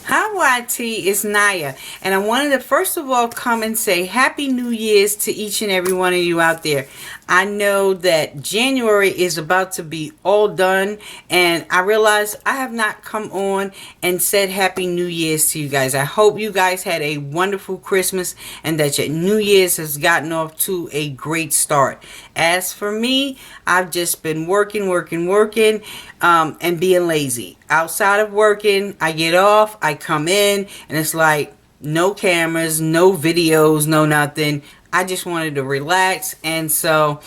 Hi YT, it's Naya, and I wanted to first of all come and say Happy New Year's to each and every one of you out there. I know that January is about to be all done, and I realize I have not come on and said Happy New Year's to you guys. I hope you guys had a wonderful Christmas and that your New Year's has gotten off to a great start. As for me, I've just been working, and being lazy. Outside of working, I get off, I come in, and it's like no cameras, no videos, no nothing. I just wanted to relax, and so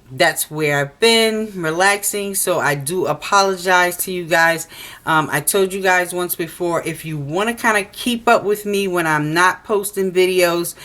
that's where I've been relaxing. So I do apologize to you guys. I told you guys once before, if you want to kind of keep up with me when I'm not posting videos,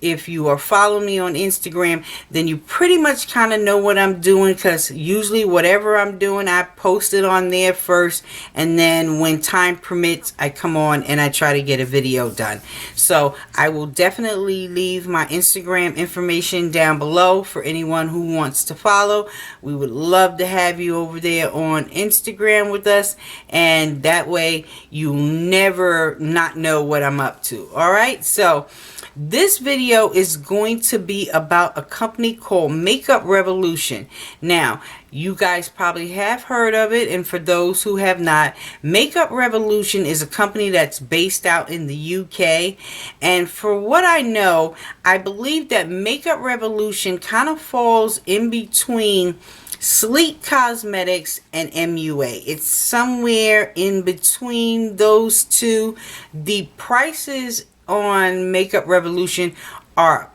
if you are following me on Instagram, then you pretty much kind of know what I'm doing, because usually whatever I'm doing, I post it on there first, and then when time permits, I come on and I try to get a video done. So I will definitely leave my Instagram information down below for anyone who wants to follow. We would love to have you over there on Instagram with us, and that way you never not know what I'm up to. All right, so this video is going to be about a company called Makeup Revolution. Now, you guys probably have heard of it, and for those who have not, Makeup Revolution is a company that's based out in the UK. And for what I know, I believe that Makeup Revolution kind of falls in between Sleek Cosmetics and MUA. It's somewhere in between those two. The prices on Makeup Revolution are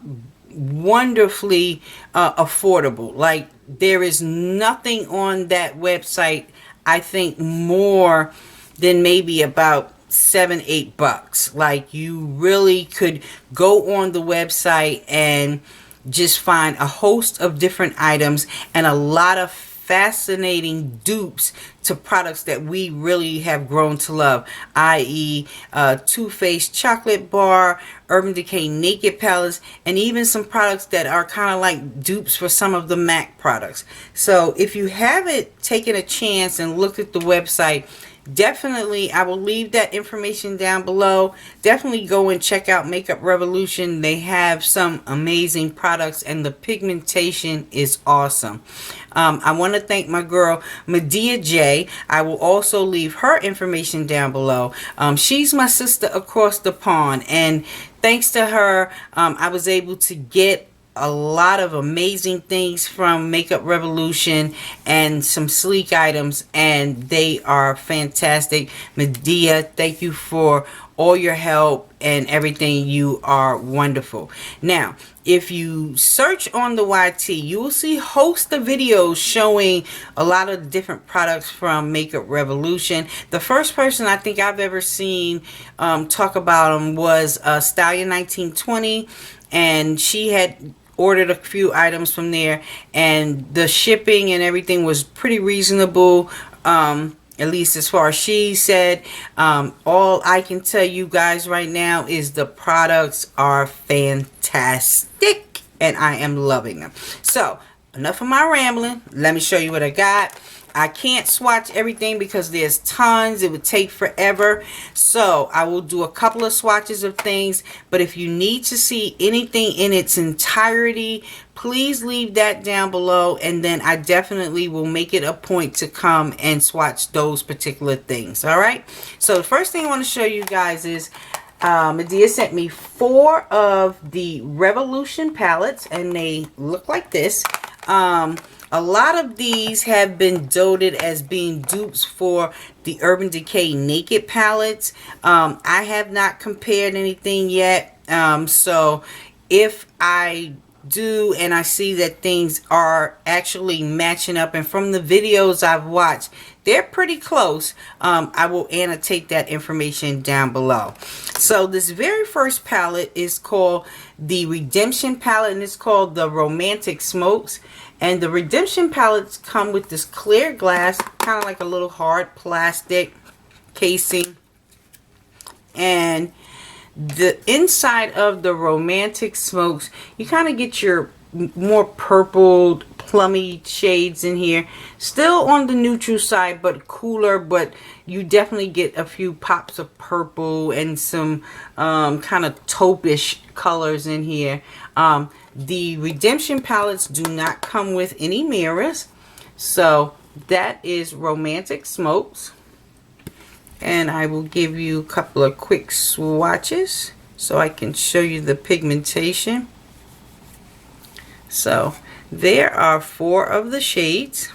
wonderfully affordable. Like, there is nothing on that website, I think, more than maybe about $7-8. Like, you really could go on the website and just find a host of different items and a lot of fascinating dupes to products that we really have grown to love, i.e. Too Faced chocolate bar, Urban Decay naked palettes, and even some products that are kind of like dupes for some of the MAC products. So if you haven't taken a chance and looked at the website, definitely, I will leave that information down below. Definitely go and check out Makeup Revolution. They have some amazing products, and the pigmentation is awesome. I want to thank my girl MEDEAIJ. I will also leave her information down below. She's my sister across the pond, and thanks to her, I was able to get a lot of amazing things from Makeup Revolution and some sleek items, and they are fantastic. Madea, thank you for all your help and everything. You are wonderful. Now, if you search on the YT, you will see host of videos showing a lot of different products from Makeup Revolution. The first person I think I've ever seen talk about them was Stallion 1920, and she had ordered a few items from there, and the shipping and everything was pretty reasonable, at least as far as she said. All I can tell you guys right now is the products are fantastic, and I am loving them. So enough of my rambling. Let me show you what I got. I can't swatch everything because there's tons. It would take forever. So I will do a couple of swatches of things. But if you need to see anything in its entirety, please leave that down below. And then I definitely will make it a point to come and swatch those particular things. All right. So the first thing I want to show you guys is Madea sent me 4 of the Revolution palettes, and they look like this. A lot of these have been doted as being dupes for the Urban Decay naked palettes. I have not compared anything yet. So if I do and I see that things are actually matching up, and from the videos I've watched, they're pretty close, I will annotate that information down below. So this very first palette is called the Redemption palette, and it's called the Romantic Smokes. And the Redemption palettes come with this clear glass, kind of like a little hard plastic casing. And the inside of the Romantic Smokes, you kind of get your more purpled plummy shades in here. Still on the neutral side, but cooler, but you definitely get a few pops of purple and some kind of taupe-ish colors in here. The Redemption palettes do not come with any mirrors. So that is Romantic Smokes. And I will give you a couple of quick swatches so I can show you the pigmentation. So there are 4 of the shades.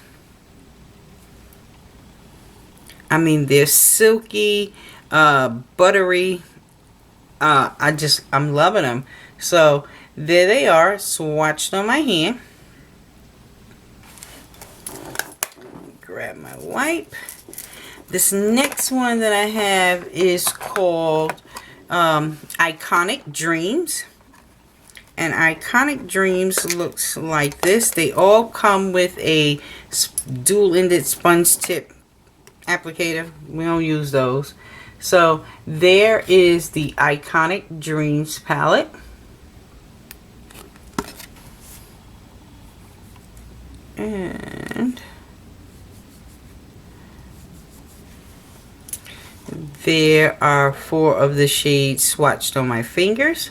I mean, they're silky, buttery. I'm loving them. So there they are, swatched on my hand. Grab my wipe. This next one that I have is called Iconic Dreams. And Iconic Dreams looks like this. They all come with a dual-ended sponge tip applicator. We don't use those. So there is the Iconic Dreams palette. And there are 4 of the shades swatched on my fingers.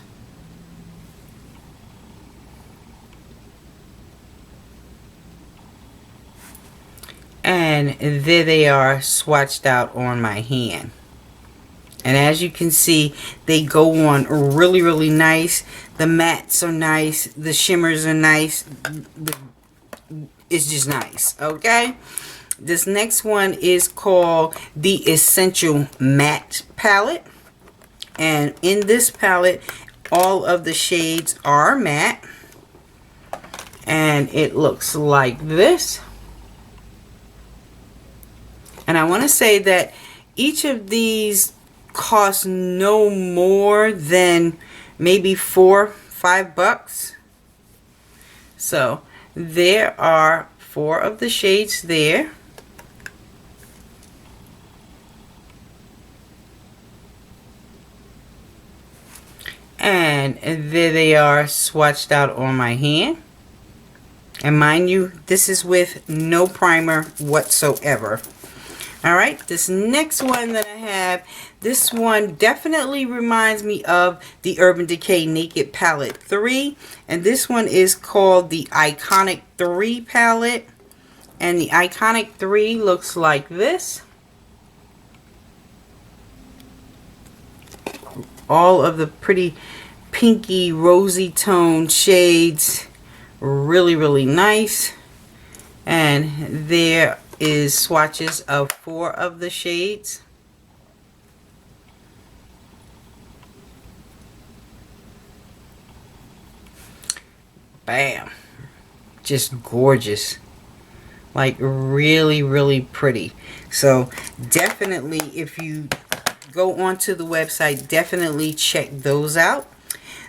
And there they are swatched out on my hand. And as you can see, they go on really, really nice. The mattes are nice. The shimmers are nice. It's just nice, okay? This next one is called the Essential Matte Palette. And in this palette, all of the shades are matte. And it looks like this. And I want to say that each of these costs no more than maybe $4-5. So there are 4 of the shades there. And there they are swatched out on my hand. And mind you, this is with no primer whatsoever. Alright, this next one that I have, this one definitely reminds me of the Urban Decay Naked Palette 3. And this one is called the Iconic 3 palette. And the Iconic 3 looks like this. All of the pretty pinky, rosy tone shades. Really, really nice. And there is swatches of 4 of the shades. Bam. Just gorgeous. Like really, really pretty. So definitely, if you go onto the website, definitely check those out.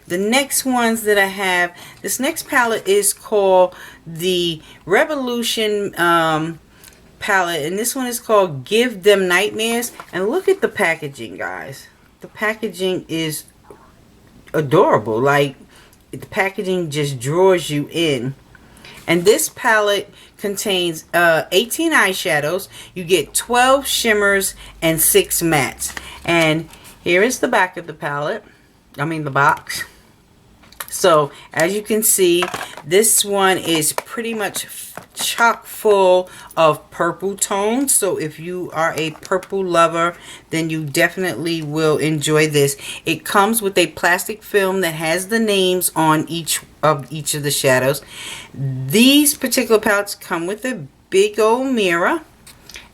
The next ones that I have, this next palette is called the Revolution palette, and this one is called Give Them Nightmares. And look at the packaging, guys. The packaging is adorable. Like, the packaging just draws you in. And this palette contains 18 eyeshadows. You get 12 shimmers and 6 mattes. And here is the back of the palette. I mean the box. So as you can see, this one is pretty much chock full of purple tones. So if you are a purple lover, then you definitely will enjoy this. It comes with a plastic film that has the names on each of the shadows. These particular palettes come with a big old mirror.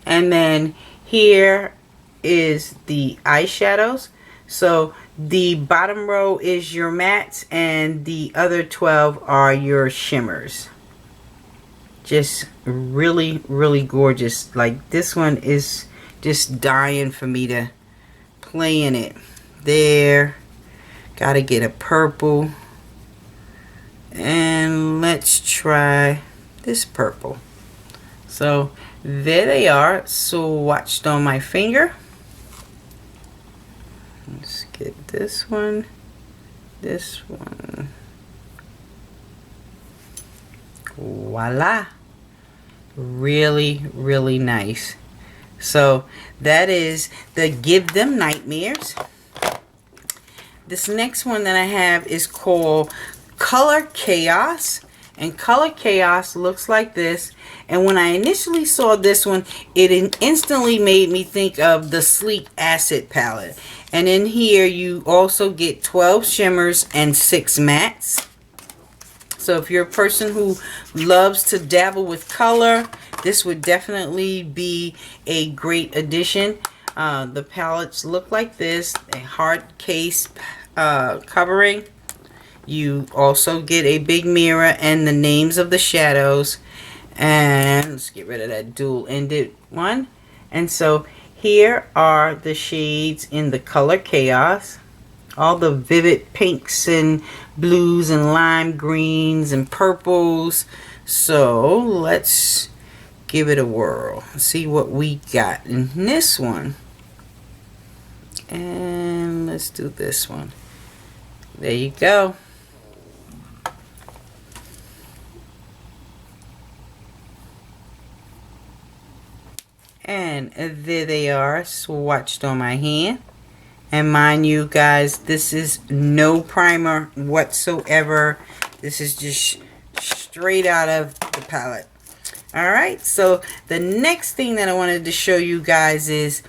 And then here is the eyeshadows. So the bottom row is your mattes and the other 12 are your shimmers. Just really, really gorgeous. Like, this one is just dying for me to play in it. There. Gotta get a purple. And let's try this purple. So there they are, swatched on my finger. Let's get this one, Voila. Really, really nice. So that is the Give Them Nightmares. This next one that I have is called Color Chaos. And Color Chaos looks like this. And when I initially saw this one, it instantly made me think of the Sleek Acid palette. And in here, you also get 12 shimmers and 6 mattes. So if you're a person who loves to dabble with color, this would definitely be a great addition. The palettes look like this, a hard case covering. You also get a big mirror and the names of the shadows. And let's get rid of that dual-ended one. And so here are the shades in the Color Chaos. All the vivid pinks and blues and lime greens and purples. So let's give it a whirl. See what we got in this one. And let's do this one. There you go. And there they are, swatched on my hand. And mind you guys, this is no primer whatsoever. This is just straight out of the palette. Alright, so the next thing that I wanted to show you guys is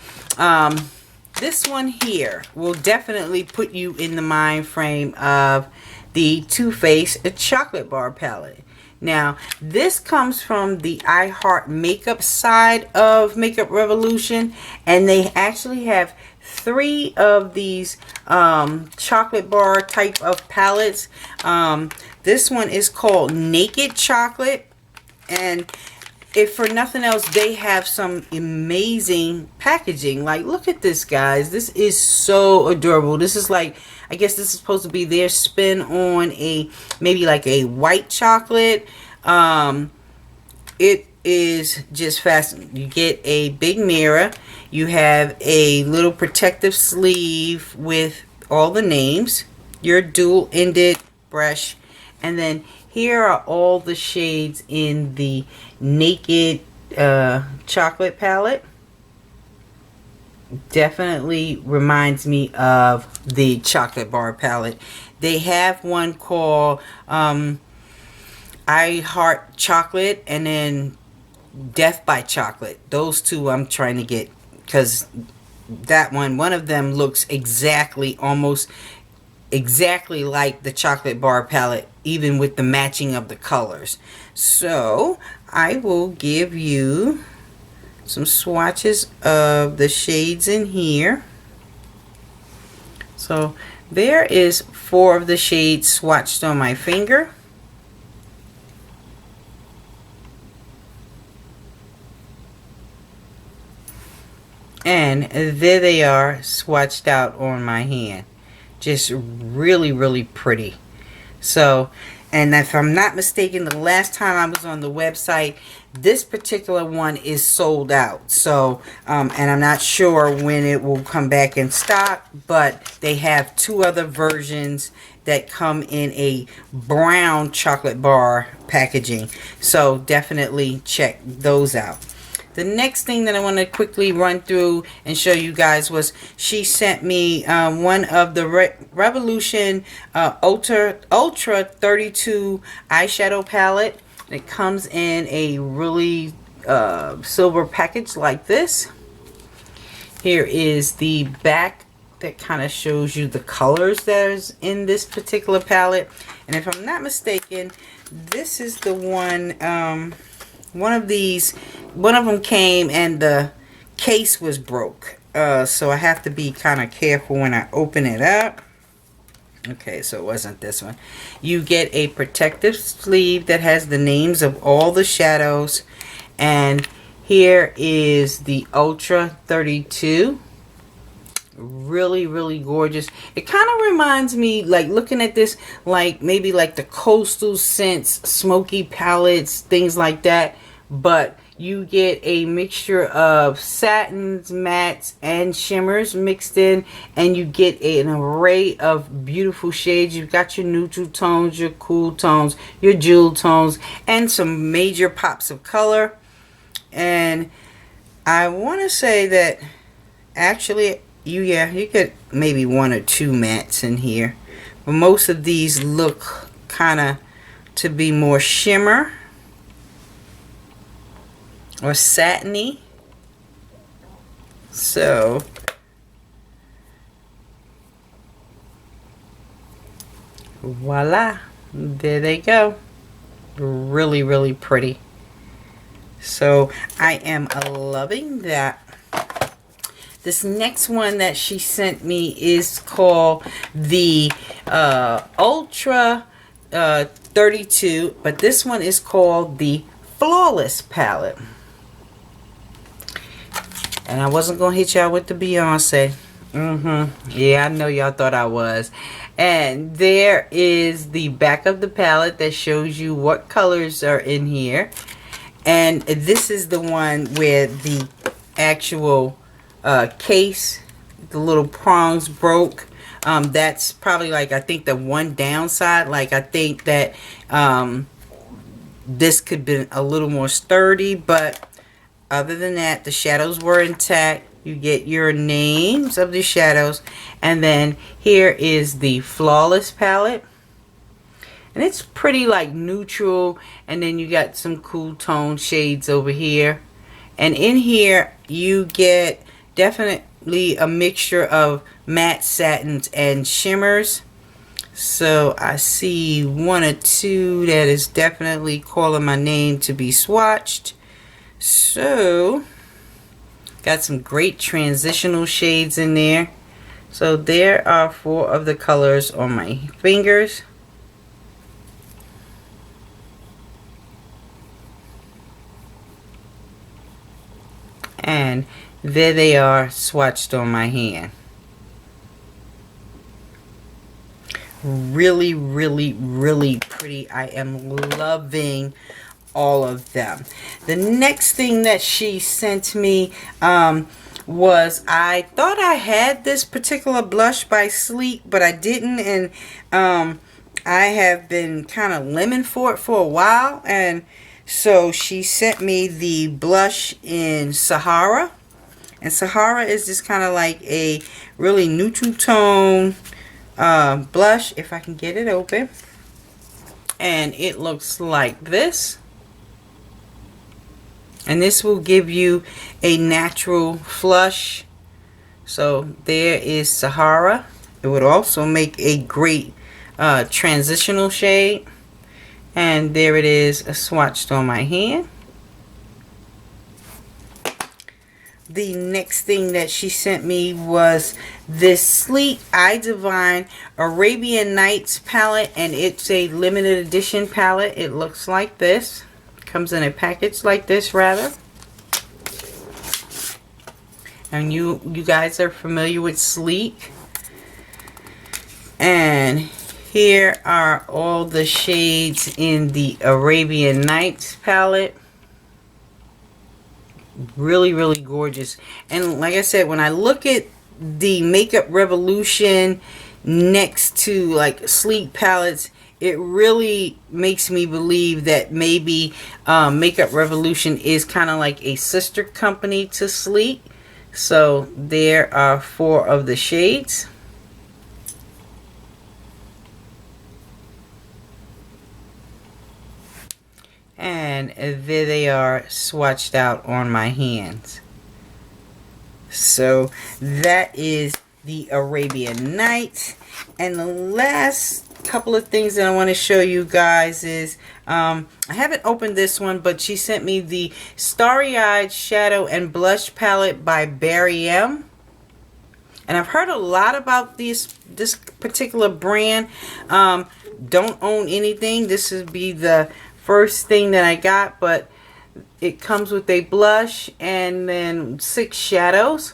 this one here will definitely put you in the mind frame of the Too Faced Chocolate Bar palette. Now, this comes from the I Heart Makeup side of Makeup Revolution, and they actually have 3 of these chocolate bar type of palettes. This one is called Naked Chocolate, and if for nothing else, they have some amazing packaging. Like, look at this, guys. This is so adorable. This is like, I guess this is supposed to be their spin on a, maybe like a white chocolate. It is just fascinating. You get a big mirror. You have a little protective sleeve with all the names. Your dual-ended brush. And then here are all the shades in the Naked Chocolate palette. Definitely reminds me of the Chocolate Bar palette. They have one called I Heart Chocolate, and then Death by Chocolate. Those two I'm trying to get, because that one of them looks exactly, almost exactly like the Chocolate Bar palette, even with the matching of the colors. So I will give you some swatches of the shades in here. So there is 4 of the shades swatched on my finger. And there they are, swatched out on my hand. Just really, really pretty. So, and if I'm not mistaken, the last time I was on the website, this particular one is sold out. So, and I'm not sure when it will come back in stock, but they have 2 other versions that come in a brown chocolate bar packaging. So definitely check those out. The next thing that I want to quickly run through and show you guys was she sent me one of the Revolution Ultra 32 eyeshadow palette. It comes in a really silver package like this. Here is the back that kind of shows you the colors that is in this particular palette. And if I'm not mistaken, this is the one... one of them came and the case was broke. So I have to be kind of careful when I open it up. Okay, so it wasn't this one. You get a protective sleeve that has the names of all the shadows. And here is the Ultra 32. Really, really gorgeous. It kind of reminds me, like looking at this, like maybe like the Coastal Scents smoky palettes, things like that. But you get a mixture of satins, mattes, and shimmers mixed in, and you get an array of beautiful shades. You've got your neutral tones, your cool tones, your jewel tones, and some major pops of color. And I want to say that actually you get maybe one or two mattes in here, but most of these look kind of to be more shimmer or satiny. So voila, there they go. Really, really pretty. So I am loving that. This next one that she sent me is called the Ultra 32, but this one is called the Flawless palette. And I wasn't going to hit y'all with the Beyonce. Yeah, I know y'all thought I was. And there is the back of the palette that shows you what colors are in here. And this is the one where the actual case, the little prongs broke. That's probably like, I think the one downside. Like I think that this could be a little more sturdy, but other than that, the shadows were intact. You get your names of the shadows. And then here is the Flawless palette. And it's pretty like neutral. And then you got some cool tone shades over here. And in here, you get definitely a mixture of matte satins and shimmers. So I see one or two that is definitely calling my name to be swatched. So got some great transitional shades in there. So there are 4 of the colors on my fingers. And there they are swatched on my hand. Really, really, really pretty. I am loving all of them. The next thing that she sent me was, I thought I had this particular blush by Sleek, but I didn't. And I have been kind of lemon for it for a while. And so she sent me the blush in Sahara. And Sahara is just kind of like a really neutral tone blush, if I can get it open. And it looks like this. And this will give you a natural flush. So there is Sahara. It would also make a great transitional shade. And there it is swatched on my hand. The next thing that she sent me was this Sleek I Divine Arabian Nights palette. And it's a limited edition palette. It looks like this. Comes in a package like this, rather. And you guys are familiar with Sleek. And here are all the shades in the Arabian Nights palette. Really, really gorgeous. And like I said, when I look at the Makeup Revolution next to like Sleek palettes, it really makes me believe that maybe Makeup Revolution is kind of like a sister company to Sleek. So there are 4 of the shades. And there they are swatched out on my hands. So that is the Arabian Nights. And the last couple of things that I want to show you guys is, I haven't opened this one, but she sent me the Starry Eyed Shadow and Blush Palette by Barry M. And I've heard a lot about this particular brand. Don't own anything. This would be the first thing that I got, but it comes with a blush and then 6 shadows.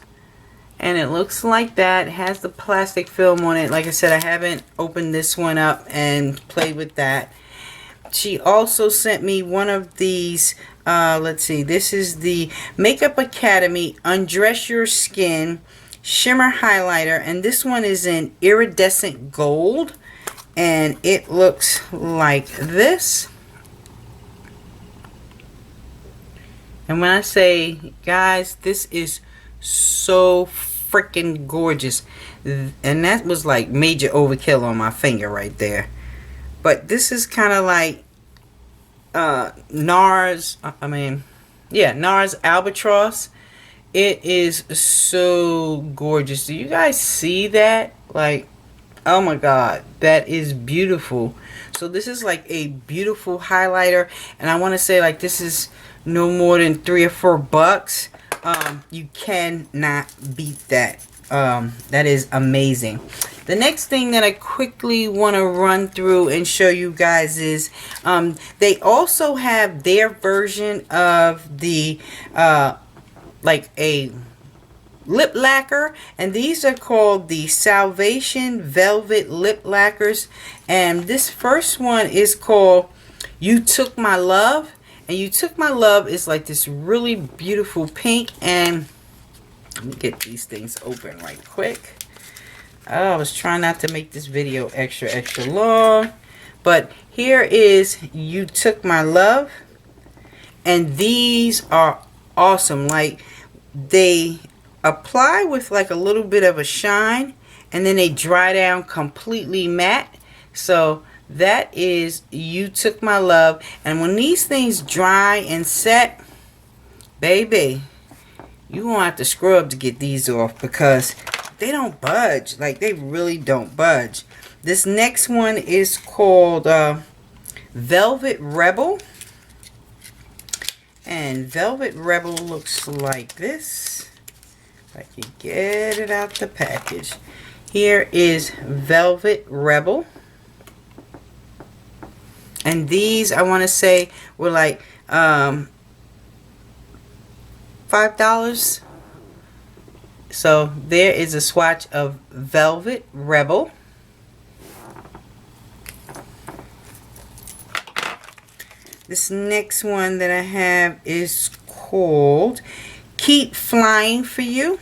And it looks like that. It has the plastic film on it. Like I said, I haven't opened this one up and played with that. She also sent me one of these, let's see, this is the Makeup Academy Undress Your Skin Shimmer Highlighter, and this one is in iridescent gold, and it looks like this. And when I say, guys, this is so freaking gorgeous, and that was like major overkill on my finger right there. But this is kind of like NARS, NARS Albatross. It is so gorgeous. Do you guys see that? Like, oh my god, that is beautiful. So this is like a beautiful highlighter, and I want to say, like, this is no more than $3 or $4. You cannot beat that. That is amazing. The next thing that I quickly want to run through and show you guys is they also have their version of the like a lip lacquer, and these are called the Salvation Velvet Lip Lacquers, and this first one is called You Took My Love, and You Took My Love is like this really beautiful pink. And let me get these things open right quick. I was trying not to make this video extra long, but here is You Took My Love, and these are awesome. Like, they apply with like a little bit of a shine, and then they dry down completely matte. So that is You Took My Love, and when these things dry and set, baby, you won't have to scrub to get these off, because they don't budge. Like, they really don't budge. This next one is called Velvet Rebel, and Velvet Rebel looks like this. If I can get it out the package. Here is Velvet Rebel, and these, I want to say, were like $5. So there is a swatch of Velvet Rebel. This next one that I have is called Keep Flying For You,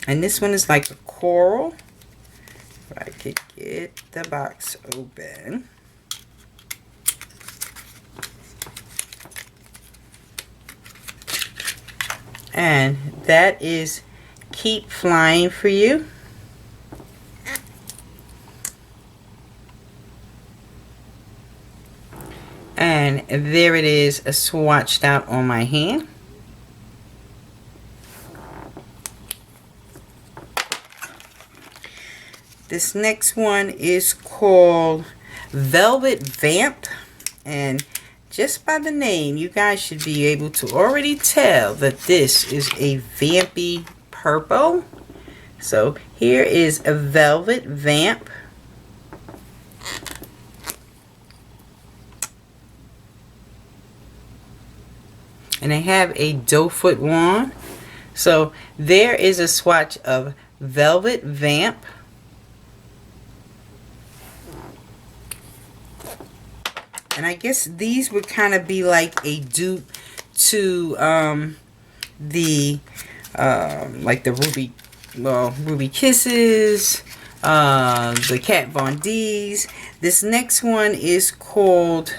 and this one is like a coral. If I could get the box open. And that is Keep Flying For You. And there it is, swatched out on my hand. This next one is called Velvet Vamp, and just by the name, you guys should be able to already tell that this is a vampy purple. So here is a Velvet Vamp. And they have a doe foot wand. So there is a swatch of Velvet Vamp. And I guess these would kind of be like a dupe to the like the Ruby Kisses, the Kat Von D's. This next one is called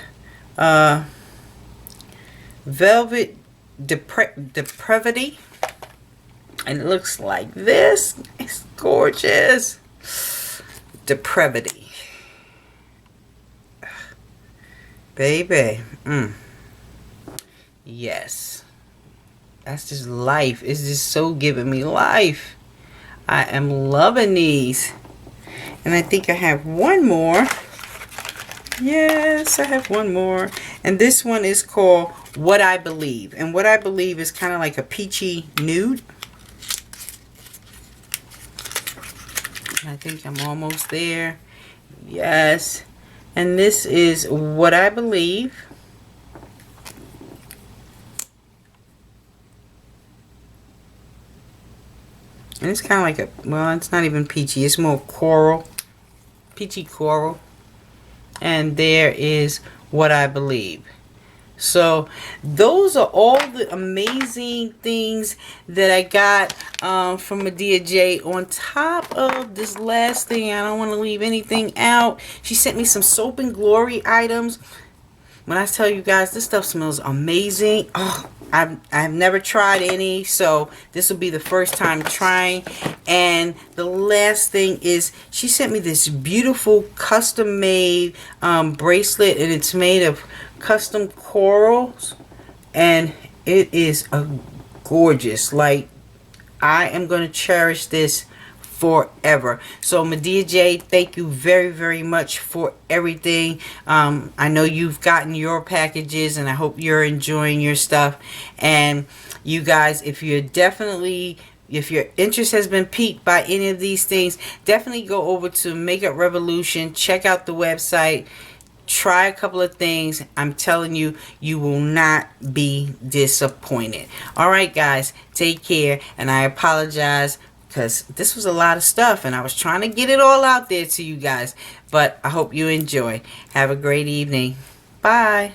Velvet Depravity, and it looks like this. It's gorgeous. Depravity. Baby, yes, that's just life. It's just so giving me life. I am loving these. And I think I have one more. Yes, I have one more. And this one is called What I Believe. And What I Believe is kind of like a peachy nude. I think I'm almost there. Yes. And this is What I Believe. And it's kind of like a, well, it's not even peachy. It's more coral. Peachy coral. And there is What I Believe. So those are all the amazing things that I got from MEDEAIJ. On top of this last thing, I don't want to leave anything out. She sent me some Soap and Glory items. When I tell you guys, this stuff smells amazing. Oh, I've never tried any, so this will be the first time trying. And the last thing is, she sent me this beautiful custom made bracelet, and it's made of custom corals, and it is a gorgeous. Like, I am going to cherish this forever. So MEDEAIJ, thank you very, very much for everything. I know you've gotten your packages, and I hope you're enjoying your stuff. And you guys, if your interest has been piqued by any of these things, definitely go over to Makeup Revolution, check out the website, try a couple of things. I'm telling you, you will not be disappointed. All right, guys, take care. And I apologize because this was a lot of stuff, and I was trying to get it all out there to you guys. But I hope you enjoy. Have a great evening. Bye.